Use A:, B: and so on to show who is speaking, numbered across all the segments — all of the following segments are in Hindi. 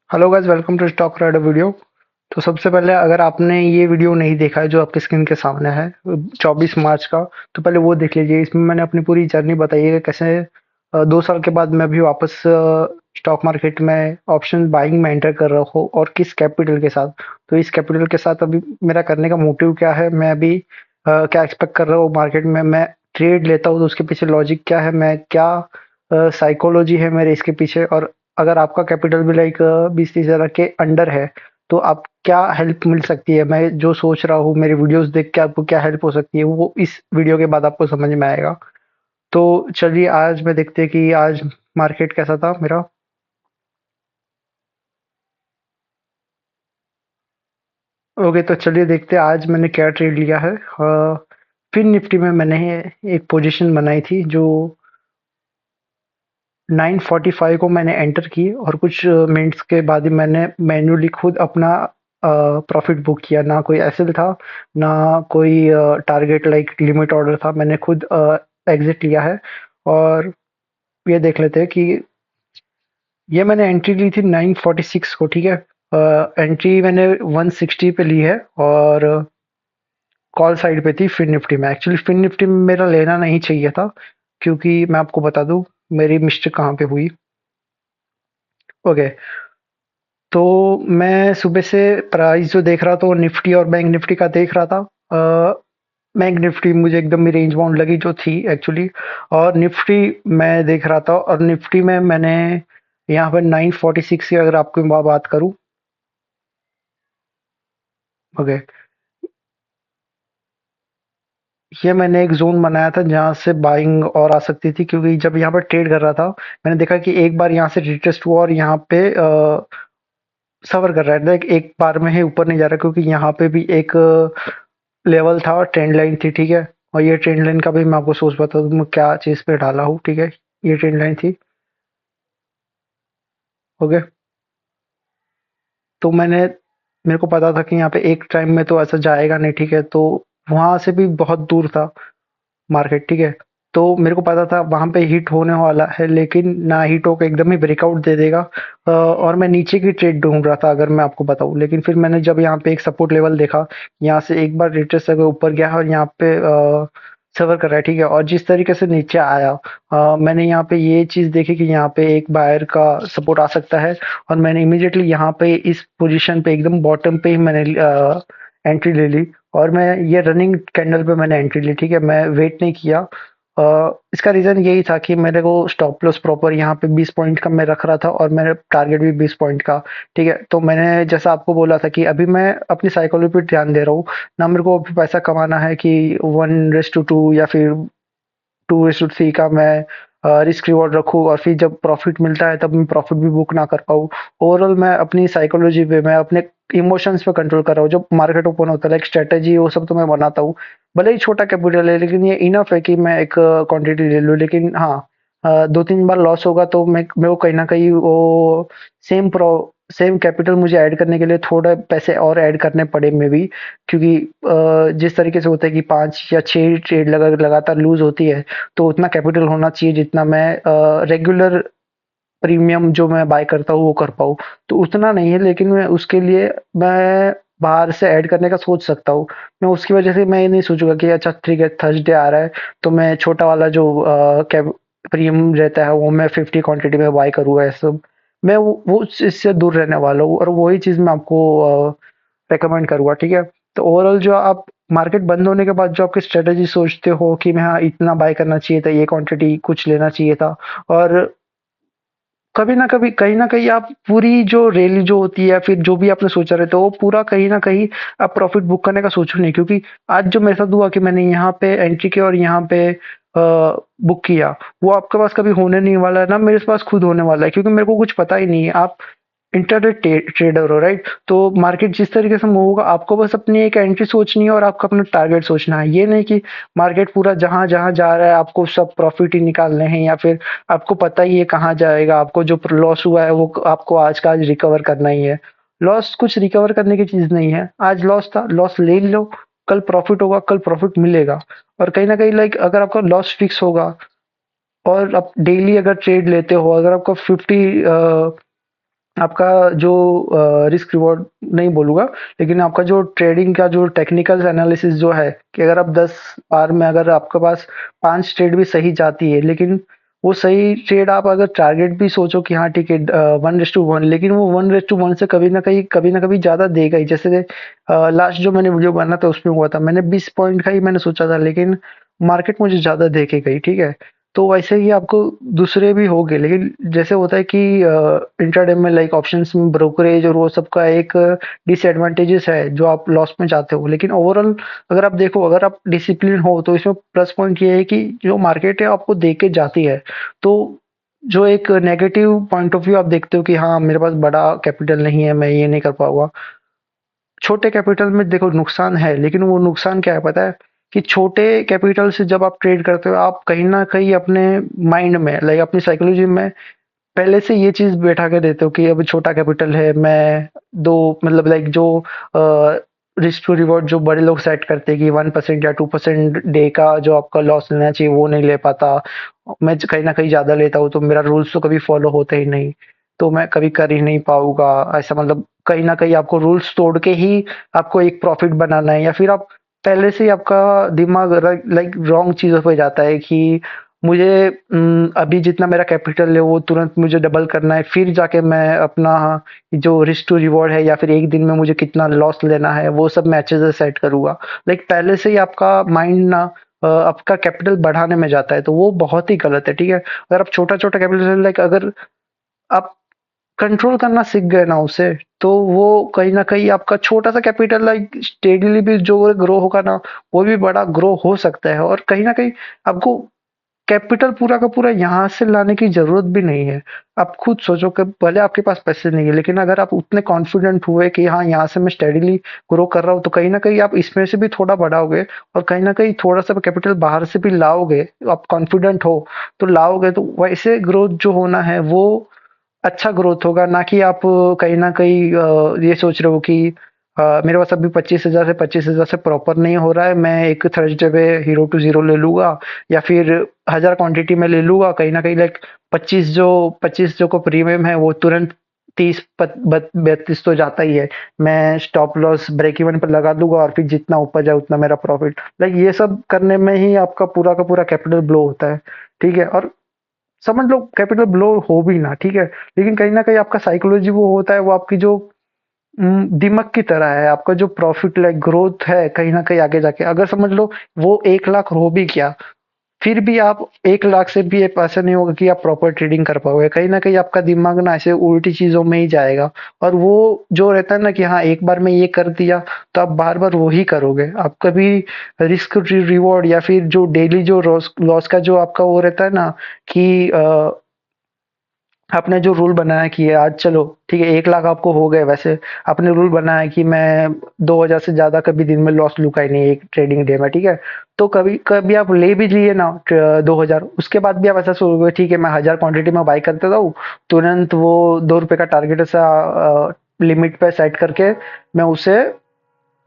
A: Hello guys, welcome to stock rider video. तो सबसे पहले अगर आपने ये वीडियो नहीं देखा है जो आपके स्क्रीन के सामने है 24 मार्च का, तो पहले वो देख लीजिए। इसमें मैंने अपनी पूरी जर्नी बताई है कि कैसे 2 साल के बाद मैं भी वापस स्टॉक मार्केट में ऑप्शन बाइंग में एंटर कर रहा हूँ और किस कैपिटल के साथ। तो इस कैपिटल के साथ अभी मेरा करने का मोटिव क्या है, मैं अभी क्या एक्सपेक्ट कर रहा हूँ मार्केट में। मैं ट्रेड लेता हूँ तो उसके पीछे लॉजिक क्या है, मैं क्या साइकोलॉजी है मेरे इसके पीछे। और अगर आपका कैपिटल भी लाइक 20-30 हज़ार के अंडर है तो आप क्या हेल्प मिल सकती है, मैं जो सोच रहा हूँ मेरी वीडियोस देख के आपको क्या हेल्प हो सकती है, वो इस वीडियो के बाद आपको समझ में आएगा। तो चलिए आज मैं देखते हैं कि आज मार्केट कैसा था मेरा। ओके, तो चलिए देखते हैं आज मैंने क्या ट्रेड लिया है। फिन निफ्टी में मैंने एक पोजीशन बनाई थी जो 9:45 को मैंने एंटर की और कुछ मिनट्स के बाद ही मैंने मैन्युअली खुद अपना प्रॉफिट बुक किया। ना कोई एसएल था, ना कोई टारगेट लाइक लिमिट ऑर्डर था। मैंने खुद एग्जिट लिया है। और ये देख लेते हैं कि ये मैंने एंट्री ली थी 9:46 को, ठीक है। एंट्री मैंने 160 पे ली है और कॉल साइड पे थी फिन निफ्टी में। एक्चुअली फिन निफ्टी में मेरा लेना नहीं चाहिए था, क्योंकि मैं आपको बता दूं मेरी मिस्टेक कहाँ पे हुई। ओके, तो मैं सुबह से प्राइस जो देख रहा था वो निफ्टी और बैंक निफ्टी का देख रहा था। बैंक निफ्टी मुझे एकदम ही रेंज बाउंड लगी जो थी एक्चुअली। और निफ्टी मैं देख रहा था और निफ्टी में मैंने यहाँ पर 9:46 की अगर आपको मैं बात करूँ। ओके, ये मैंने एक जोन बनाया था जहाँ से बाइंग और आ सकती थी, क्योंकि जब यहाँ पर ट्रेड कर रहा था मैंने देखा कि एक बार यहाँ से रिटेस्ट हुआ और यहाँ पे सफर कर रहा है। लाइक एक बार में ही ऊपर नहीं जा रहा, क्योंकि यहाँ पे भी एक लेवल था और ट्रेंड लाइन थी, ठीक है। और ये ट्रेंड लाइन का भी मैं आपको सोच बता दूं मैं क्या चीज पे डाला हूँ, ठीक है। ये ट्रेंड लाइन थी। ओके, तो मेरे को पता था कि यहाँ पे एक टाइम में तो ऐसा जाएगा नहीं, ठीक है। तो वहां से भी बहुत दूर था मार्केट, ठीक है। तो मेरे को पता था वहां पे हिट होने वाला है, लेकिन ना हिट होकर एकदम ही ब्रेकआउट दे देगा। और मैं नीचे की ट्रेड ढूंढ रहा था अगर मैं आपको बताऊं। लेकिन फिर मैंने जब यहाँ पे एक सपोर्ट लेवल देखा, यहाँ से एक बार रिट्रेस अगर ऊपर गया और यहाँ पे सफर कर रहा है, ठीक है। और जिस तरीके से नीचे आया, मैंने यहाँ पे ये चीज देखी कि यहाँ पे एक बायर का सपोर्ट आ सकता है। और मैंने इमीडिएटली यहाँ पे इस पोजीशन पे एकदम बॉटम पे ही मैंने एंट्री ले ली। और मैं ये रनिंग कैंडल पे मैंने एंट्री ली, ठीक है। मैं वेट नहीं किया। इसका रीजन यही था कि मेरे को स्टॉप लॉस प्रॉपर यहाँ पे 20 पॉइंट का मैं रख रहा था और मेरा टारगेट भी 20 पॉइंट का, ठीक है। तो मैंने जैसा आपको बोला था कि अभी मैं अपनी साइकोलॉजी पे ध्यान दे रहा हूँ। ना मेरे को अभी पैसा कमाना है कि 1:2 या फिर 2:3 का मैं रिस्क रिवॉर्ड रखूँ और फिर जब प्रॉफिट मिलता है तब मैं प्रॉफिट भी बुक ना कर पाऊँ। ओवरऑल मैं अपनी साइकोलॉजी पे, मैं अपने इमोशंस पे कंट्रोल कर रहा हूँ। जब मार्केट ओपन होता है लाइक स्ट्रेटेजी वो सब तो मैं बनाता हूँ। भले ही छोटा कैपिटल है, लेकिन ये इनफ है कि मैं एक क्वांटिटी ले लूँ। लेकिन हाँ, 2-3 बार लॉस होगा तो मैं मेरे को कहीं न कहीं वो सेम प्रो सेम कैपिटल मुझे ऐड करने के लिए थोड़े पैसे और ऐड करने पड़े मे बी। क्योंकि जिस तरीके से होता है कि 5 या 6 ट्रेड लगातार लूज़ होती है, तो उतना कैपिटल होना चाहिए जितना मैं रेगुलर प्रीमियम जो मैं बाय करता हूँ वो कर पाऊँ। तो उतना नहीं है, लेकिन मैं उसके लिए मैं बाहर से ऐड करने का सोच सकता हूँ। मैं उसकी वजह से मैं ये नहीं सोचूँगा कि अच्छा ठीक है थर्सडे आ रहा है तो मैं छोटा वाला जो कैप प्रीमियम रहता है वो मैं 50 क्वांटिटी में बाय करूँगा, ये सब। मैं वो चीज़ से दूर रहने वाला हूँ और वही चीज़ मैं आपको रिकमेंड करूँगा, ठीक है। तो ओवरऑल जो आप मार्केट बंद होने के बाद जो आपकी स्ट्रेटजी सोचते हो कि मैं हाँ, इतना बाय करना चाहिए था, ये क्वांटिटी कुछ लेना चाहिए था। और कभी ना कभी कहीं न कहीं आप पूरी जो रैली जो होती है या फिर जो भी आपने सोचा रहता है वो पूरा कहीं न कहीं आप प्रॉफ़िट बुक करने का सोचो नहीं। क्योंकि आज जो मेरे साथ हुआ कि मैंने यहाँ पे एंट्री की और यहाँ पे बुक किया, वो आपके पास कभी होने नहीं वाला है, ना मेरे पास खुद होने वाला है, क्योंकि मेरे को कुछ पता ही नहीं है। आप इंटरडे ट्रेडर हो, राइट। तो मार्केट जिस तरीके से मूव होगा आपको बस अपनी एक एंट्री सोचनी है और आपको अपना टारगेट सोचना है। ये नहीं कि मार्केट पूरा जहां जहां जा रहा है आपको सब प्रॉफिट ही निकालने हैं, या फिर आपको पता ही है कहाँ जाएगा। आपको जो लॉस हुआ है वो आपको आज का आज रिकवर करना ही है। लॉस कुछ रिकवर करने की चीज नहीं है। आज लॉस था, लॉस ले लो। कल प्रॉफिट होगा, कल प्रॉफिट मिलेगा। और कहीं ना कहीं लाइक अगर आपका लॉस फिक्स होगा और आप डेली अगर ट्रेड लेते हो, अगर आपका 50 आपका जो रिस्क रिवॉर्ड नहीं बोलूँगा, लेकिन आपका जो ट्रेडिंग का जो टेक्निकल एनालिसिस जो है कि अगर आप 10 बार में अगर आपके पास 5 ट्रेड भी सही जाती है, लेकिन वो सही ट्रेड आप अगर टारगेट भी सोचो कि हाँ ठीक है 1:1, लेकिन वो 1:1 से कभी ना कभी ज़्यादा देगा ही। जैसे लास्ट जो मैंने वीडियो बना था उसमें हुआ था, मैंने 20 पॉइंट का ही मैंने सोचा था, लेकिन मार्केट मुझे ज़्यादा दे के गई, ठीक है? तो वैसे ही आपको दूसरे भी होंगे, लेकिन जैसे होता है कि इंट्राडे में लाइक ऑप्शंस में ब्रोकरेज और वो सब का एक डिसएडवांटेजेस है जो आप लॉस में जाते हो, लेकिन ओवरऑल अगर आप देखो, अगर आप डिसिप्लिन हो तो इसमें प्लस पॉइंट ये है कि जो मार्केट है आपको दे के जाती है। तो जो एक नेगेटिव पॉइंट ऑफ व्यू आप देखते हो कि हाँ मेरे पास बड़ा कैपिटल नहीं है, मैं ये नहीं कर पाऊंगा। छोटे कैपिटल में देखो नुकसान है, लेकिन वो नुकसान क्या है पता है? कि छोटे कैपिटल से जब आप ट्रेड करते हो, आप कहीं न कहीं अपने माइंड में लाइक अपनी साइकोलॉजी में पहले से ये चीज़ बैठा के देते हो कि अभी छोटा कैपिटल है, मैं 2 मतलब लाइक जो अ, रिस्क टू रिवॉर्ड जो बड़े लोग सेट करते हैं कि 1% या 2% डे का जो आपका लॉस लेना चाहिए, वो नहीं ले पाता। मैं कहीं न कहीं ज़्यादा लेता हूँ, तो मेरा रूल्स तो कभी फॉलो होते ही नहीं, तो मैं कभी कर ही नहीं पाऊँगा। ऐसा मतलब कहीं न कहीं आपको रूल्स तोड़ के ही आपको एक प्रॉफ़िट बनाना है, या फिर आप पहले से ही आपका दिमाग लाइक रॉन्ग चीज़ों पे जाता है कि मुझे अभी जितना मेरा कैपिटल है वो तुरंत मुझे डबल करना है, फिर जाके मैं अपना जो रिस्क टू रिवॉर्ड है या फिर एक दिन में मुझे कितना लॉस लेना है, वो सब मैं अच्छे से सेट करूँगा। लाइक पहले से ही आपका माइंड ना आपका कैपिटल बढ़ाने में जाता है, तो वो बहुत ही गलत है, ठीक है? अगर आप छोटा-छोटा कैपिटल लाइक अगर आप कंट्रोल करना सीख गए ना उसे, तो वो कहीं न कहीं आपका छोटा-सा कैपिटल लाइक स्टेडीली भी जो ग्रो होगा ना, वो भी बड़ा ग्रो हो सकता है, और कहीं न कहीं आपको कैपिटल पूरा का पूरा यहाँ से लाने की ज़रूरत भी नहीं है। आप खुद सोचो कि भले आपके पास पैसे नहीं है, लेकिन अगर आप उतने कॉन्फिडेंट हुए कि हाँ, यहाँ से मैं स्टेडीली ग्रो कर रहा हूँ, तो कहीं न कहीं आप इसमें से भी थोड़ा बढ़ाओगे और कहीं न कहीं थोड़ा-सा कैपिटल बाहर से भी लाओगे, आप कॉन्फिडेंट हो, तो लाओगे, तो वैसे ग्रोथ जो होना है, वो अच्छा ग्रोथ होगा, ना कि आप कहीं न कहीं ये सोच रहे हो कि मेरे पास अभी 25,000 से 25,000 से प्रॉपर नहीं हो रहा है, मैं एक थर्सडे पे हीरो टू ज़ीरो ले लूँगा या फिर 1000 क्वांटिटी में ले लूँगा, कहीं न कहीं लाइक 25 जो को प्रीमियम है वो तुरंत 30 पत बत 32 तो जाता ही है। मैं स्टॉप लॉस ब्रेक इवन पे लगा दूँगा और फिर जितना ऊपर जाए उतना मेरा प्रॉफिट। लाइक ये सब करने में ही आपका पूरा का पूरा कैपिटल ब्लो होता है, ठीक है? और समझ लो कैपिटल ब्लो हो भी ना, ठीक है? लेकिन कहीं न कहीं आपका साइकोलॉजी वो होता है, वो आपकी जो दिमाग की तरह है, आपका जो प्रॉफिट लाइक ग्रोथ है कहीं न कहीं आगे जाके अगर समझ लो वो 1 लाख हो भी गया, फिर भी आप 1 लाख से भी ऐसा नहीं होगा कि आप प्रॉपर ट्रेडिंग कर पाओगे। कहीं न कहीं आपका दिमाग ना ऐसे उल्टी चीज़ों में ही जाएगा, और वो जो रहता है ना कि हाँ, एक बार में ये कर दिया, तो आप बार-बार वो ही करोगे। आप कभी रिस्क रिवॉर्ड या फिर जो डेली जो लॉस लॉस का जो आपका वो रहता है ना कि आपने जो रूल बनाया कि आज चलो ठीक है 1 लाख आपको हो गए, वैसे आपने रूल बनाया कि मैं 2000 से ज़्यादा कभी दिन में लॉस लूँगा ही नहीं एक ट्रेडिंग डे में, ठीक है? तो कभी कभी आप ले भी लिए ना 2000, उसके बाद भी आप ऐसा सोचोगे ठीक है मैं 1000 क्वांटिटी में बाई कर देता हूँ, तुरंत वो ₹2 का टारगेट ऐसा लिमिट पे सेट करके मैं उसे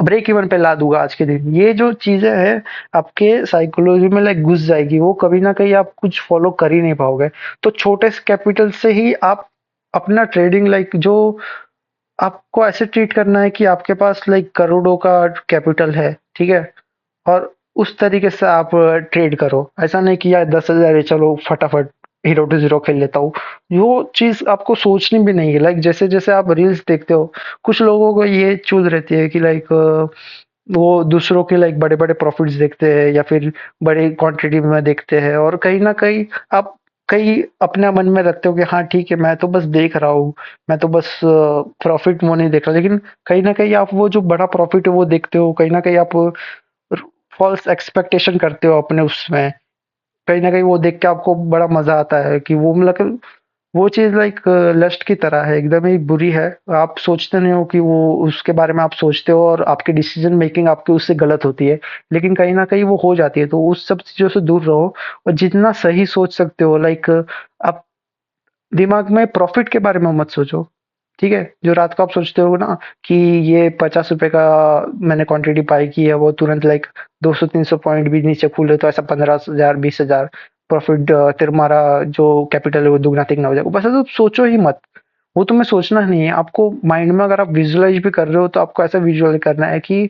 A: ब्रेक इवन पे ला दूँगा आज के दिन। ये जो चीज़ें हैं, आपके साइकोलॉजी में लाइक घुस जाएगी, वो कभी न कहीं आप कुछ फ़ॉलो कर ही नहीं पाओगे। तो छोटे से कैपिटल से ही आप अपना ट्रेडिंग लाइक जो आपको ऐसे ट्रीट करना है कि आपके पास लाइक करोड़ों का कैपिटल है, ठीक है? और उस तरीके से आप ट्रेड करो। ऐसा नहीं कि यार 10,000 है चलो फटाफट हीरो टू ज़ीरो खेल लेता हूँ। वो चीज़ आपको सोचनी भी नहीं है। लाइक जैसे-जैसे आप रील्स देखते हो, कुछ लोगों को ये चूल रहती है कि लाइक वो दूसरों के लाइक बड़े-बड़े प्रॉफिट्स देखते हैं या फिर बड़ी क्वांटिटी में देखते हैं, और कहीं न कहीं आप कहीं अपने मन में रखते हो कि हाँ ठीक है, मैं तो बस देख रहा हूँ, मैं तो बस प्रॉफिट वो नहीं देख रहा। लेकिन कहीं न कहीं आप वो जो बड़ा प्रॉफिट है वो देखते हो, कहीं न कहीं आप फॉल्स एक्सपेक्टेशन करते हो अपने उसमें। कहीं न कहीं वो देख के आपको बड़ा मज़ा आता है कि वो मतलब वो चीज़ लाइक लस्ट की तरह है, एकदम ही बुरी है। आप सोचते नहीं हो कि वो उसके बारे में आप सोचते हो और आपकी डिसीज़न मेकिंग आपकी उससे गलत होती है। लेकिन कहीं न कहीं वो हो जाती है, तो उस सब चीज़ों से दूर रहो और जितना सही सोच सकते हो लाइक आप दिमाग में प्रॉफ़िट के बारे में मत सोचो, ठीक है? जो रात को आप सोचते हो ना कि ये ₹50 का मैंने क्वांटिटी बाय की है, वो तुरंत लाइक 200-300 पॉइंट भी नीचे खुले तो ऐसा 15,000 20,000 प्रॉफ़िट तुम्हारा जो कैपिटल है वो दुगना-तिगना हो जाएगा। बस ऐसा सोचो ही मत। वो तुम्हें सोचना नहीं है। आपको माइंड में अगर आप विजुअलाइज भी कर रहे हो तो आपको ऐसा विजुअल करना है कि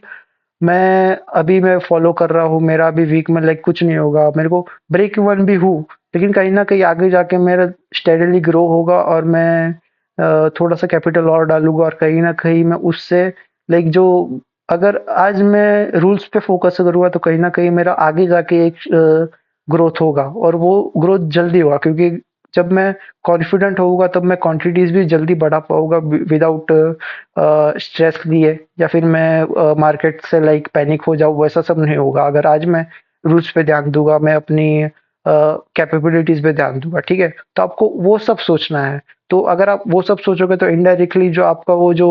A: मैं फॉलो कर रहा हूँ, मेरा अभी वीक में लाइक कुछ नहीं होगा, मेरे को ब्रेक इवन भी हूँ, लेकिन कहीं न कहीं आगे जाके मेरा स्टेडीली ग्रो होगा और मैं थोड़ा-सा कैपिटल और डालूँगा और कहीं न कहीं मैं उससे लाइक जो अगर आज मैं रूल्स पे फ़ोकस करूँगा तो कहीं न कहीं मेरा आगे जाके एक ग्रोथ होगा और वो ग्रोथ जल्दी होगा, क्योंकि जब मैं कॉन्फिडेंट होऊँगा तब मैं क्वांटिटीज़ भी जल्दी बढ़ा पाऊँगा विदाउट स्ट्रेस लिए, या फिर मैं मार्केट से लाइक पैनिक हो जाऊँ, वैसा सब नहीं होगा। अगर आज मैं रूल्स पे ध्यान दूँगा, मैं अपनी कैपेबिलिटीज़ पे ध्यान दूँगा, ठीक है? तो आपको वो सब सोचना है। तो अगर आप वो सब सोचोगे तो इनडायरेक्टली जो आपका वो जो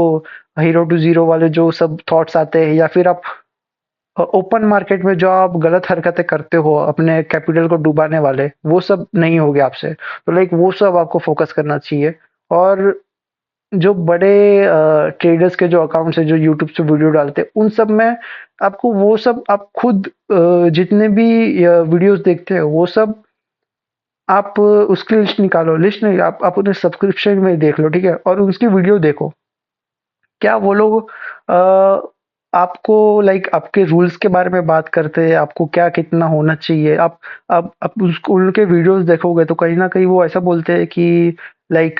A: हीरो टू ज़ीरो वाले जो सब थॉट्स आते हैं, या फिर आप ओपन मार्केट में जो आप गलत हरकतें करते हो अपने कैपिटल को डुबाने वाले, वो सब नहीं होगे आपसे। तो लाइक वो सब आपको फ़ोकस करना चाहिए। और जो बड़े ट्रेडर्स के जो अकाउंट्स हैं, जो यूट्यूब से वीडियो डालते हैं, उन सब में आपको वो सब आप खुद जितने भी वीडियोज़ देखते हो, वो सब आप उसकी लिस्ट निकालो, लिस्ट नहीं, आप उन्हें सब्सक्रिप्शन में देख लो, ठीक है? और उसकी वीडियो देखो। क्या वो लोग आपको लाइक आपके रूल्स के बारे में बात करते हैं, आपको क्या कितना होना चाहिए? आप उसको उनके वीडियोज़ देखोगे तो कहीं न कहीं वो ऐसा बोलते हैं कि लाइक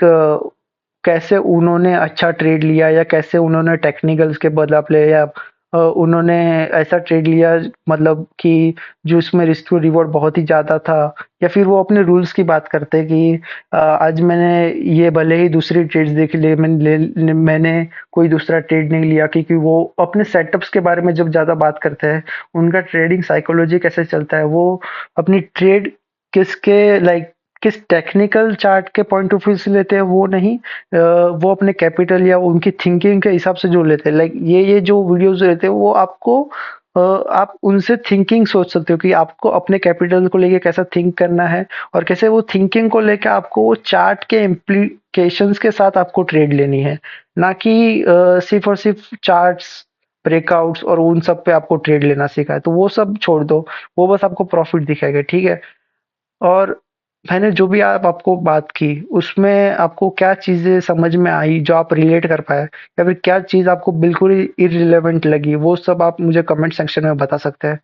A: कैसे उन्होंने अच्छा ट्रेड लिया, या कैसे उन्होंने टेक्निकल्स के बदलाव या उन्होंने ऐसा ट्रेड लिया, मतलब कि जो इसमें रिस्क टू रिवॉर्ड बहुत ही ज़्यादा था, या फिर वो अपने रूल्स की बात करते हैं कि आज मैंने ये भले ही दूसरी ट्रेड्स देख ली, मैंने कोई दूसरा ट्रेड नहीं लिया, क्योंकि वो अपने सेटअप्स के बारे में जब ज़्यादा बात करते हैं, उनका ट्रेडिंग साइकोलॉजी कैसे चलता है, वो अपनी ट्रेड किसके लाइक किस टेक्निकल चार्ट के पॉइंट ऑफ व्यू से लेते हैं वो नहीं, वो अपने कैपिटल या उनकी थिंकिंग के हिसाब से जो लेते हैं, लाइक ये जो वीडियोस रहते हैं वो आपको आप उनसे थिंकिंग सोच सकते हो कि आपको अपने कैपिटल को लेके कैसा थिंक करना है, और कैसे वो थिंकिंग को लेके आपको वो चार्ट के इम्प्लीकेशंस के साथ आपको ट्रेड लेनी है, ना कि सिर्फ और सिर्फ चार्ट्स ब्रेकआउट्स और उन सब पे आपको ट्रेड लेना सीखा है। तो वो सब छोड़ दो, वो बस आपको प्रॉफिट दिखाएगा, ठीक है? और मैंने जो भी आपको बात की, उसमें आपको क्या चीज़ें समझ में आई जो आप रिलेट कर पाए? या फिर क्या चीज़ आपको बिल्कुल ही इर्रेलेवेंट लगी? वो सब आप मुझे कमेंट सेक्शन में बता सकते हैं।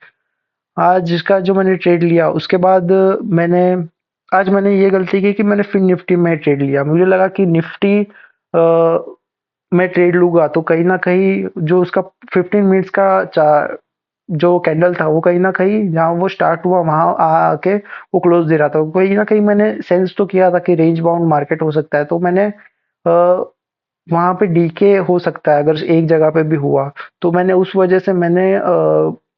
A: आज जिसका जो मैंने ट्रेड लिया, उसके बाद मैंने आज मैंने ये गलती की कि मैंने फिर निफ्टी में ट्रेड लिया। मुझे लगा कि निफ्टी मैं ट्रेड लूँगा तो कहीं न कहीं जो उसका 15 मिनट्स का चा जो कैंडल था वो कहीं न कहीं जहाँ वो स्टार्ट हुआ वहाँ आके वो क्लोज़ दे रहा था। कहीं न कहीं मैंने सेंस तो किया था कि रेंज बाउंड मार्केट हो सकता है, तो मैंने वहाँ पे डीके हो सकता है अगर एक जगह पे भी हुआ। तो मैंने उस वज़ह से मैंने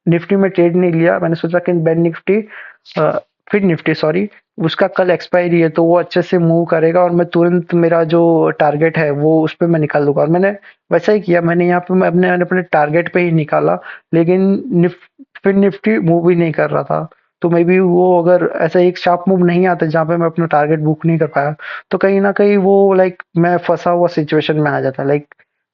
A: निफ्टी में ट्रेड नहीं लिया। मैंने सोचा कि बैंक निफ्टी अ, फिर निफ्टी सॉरी, उसका कल एक्सपायरी है तो वो अच्छे से मूव करेगा और मैं तुरंत मेरा जो टारगेट है वो उस पे मैं निकाल दूँगा, और मैंने वैसा ही किया। मैंने यहाँ पे मैं अपने अपने टारगेट पे ही निकाला, लेकिन फिर निफ्टी मूव ही नहीं कर रहा था। तो मे बी वो अगर ऐसा एक शार्प मूव नहीं आता जहाँ पे मैं अपना टारगेट बुक नहीं कर पाया, तो कहीं न कहीं वो लाइक मैं फँसा हुआ सिचुएशन में आ जाता। लाइक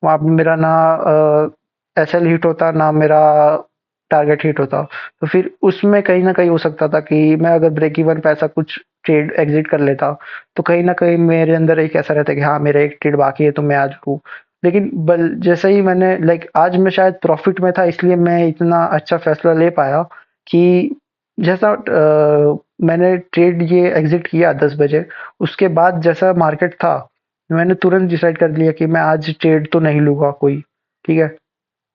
A: वहाँ पे मेरा ना एसएल हिट होता, ना मेरा टारगेट हिट होता। तो फिर उसमें कहीं न कहीं हो सकता था कि मैं अगर ब्रेक इवन पे ऐसा कुछ ट्रेड एग्ज़िट कर लेता, तो कहीं न कहीं मेरे अंदर एक ऐसा रहता कि हाँ, मेरा एक ट्रेड बाकी है तो मैं आज रुकूँ। लेकिन बल जैसे ही मैंने लाइक आज मैं शायद प्रॉफ़िट में था, इसलिए मैं इतना अच्छा फ़ैसला ले पाया कि जैसा मैंने ट्रेड ये एग्ज़िट किया 10 बजे, उसके बाद जैसा मार्केट था, मैंने तुरंत डिसाइड कर लिया कि मैं आज ट्रेड तो नहीं लूँगा कोई, ठीक है?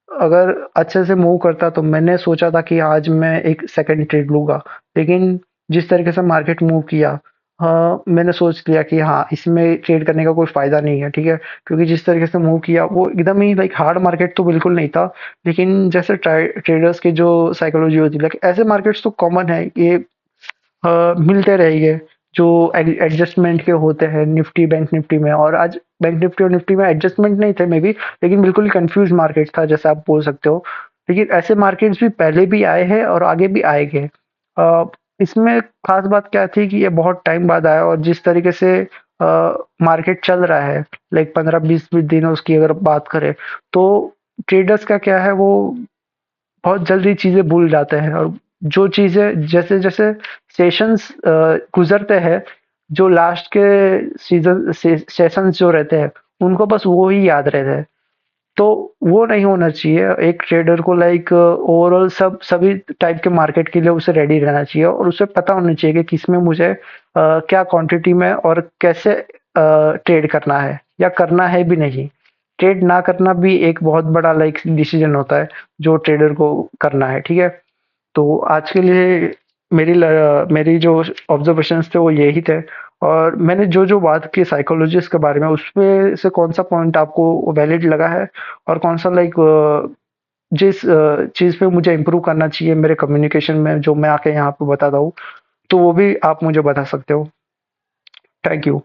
A: अगर अच्छे से मूव करता तो मैंने सोचा था कि आज मैं एक सेकंड ट्रेड लूँगा, लेकिन जिस तरीके से मार्केट मूव किया, मैंने सोच लिया कि हाँ, इसमें ट्रेड करने का कोई फ़ायदा नहीं है, ठीक है? क्योंकि जिस तरीके से मूव किया वो एकदम ही लाइक हार्ड मार्केट तो बिल्कुल नहीं था, लेकिन जैसे ट्रेडर्स की जो साइकोलॉजी होती है, लाइक ऐसे मार्केट्स तो कॉमन है, ये मिलते रहेंगे जो एडजस्टमेंट के होते हैं निफ्टी बैंक निफ्टी में, और आज बैंक निफ्टी और निफ्टी में एडजस्टमेंट नहीं थे मे बी, लेकिन बिल्कुल ही कंफ्यूज मार्केट था जैसा आप बोल सकते हो। लेकिन ऐसे मार्केट्स भी पहले भी आए हैं और आगे भी आएंगे। अ, इसमें खास बात क्या थी कि ये बहुत टाइम बाद आया, और जिस तरीके से मार्केट चल रहा है लाइक 15-20 दिनों की अगर बात करें, तो ट्रेडर्स का क्या है, वो बहुत जल्दी चीज़ें भूल जाते हैं, और जो चीज़ें जैसे-जैसे सेशंस गुज़रते हैं, जो लास्ट के सेशंस जो रहते हैं, उनको बस वो ही याद रहता है। तो वो नहीं होना चाहिए। एक ट्रेडर को लाइक ओवरऑल सभी टाइप के मार्केट के लिए उसे रेडी रहना चाहिए और उसे पता होना चाहिए कि किसमें मुझे क्या क्वांटिटी में और कैसे ट्रेड करना है या करना है भी नहीं। ट्रेड ना करना भी एक बहुत बड़ा लाइक डिसीजन होता है जो ट्रेडर को करना है, ठीक है। तो आज के लिए मेरी जो ऑब्जर्वेशंस थे वो यही थे। और मैंने जो जो बात की साइकोलॉजिस्ट के बारे में, उसमें से कौन सा पॉइंट आपको वैलिड लगा है और कौन सा लाइक जिस चीज़ पे मुझे इम्प्रूव करना चाहिए मेरे कम्युनिकेशन में, जो मैं आके यहाँ पे बताता हूँ, तो वो भी आप मुझे बता सकते हो। Thank you.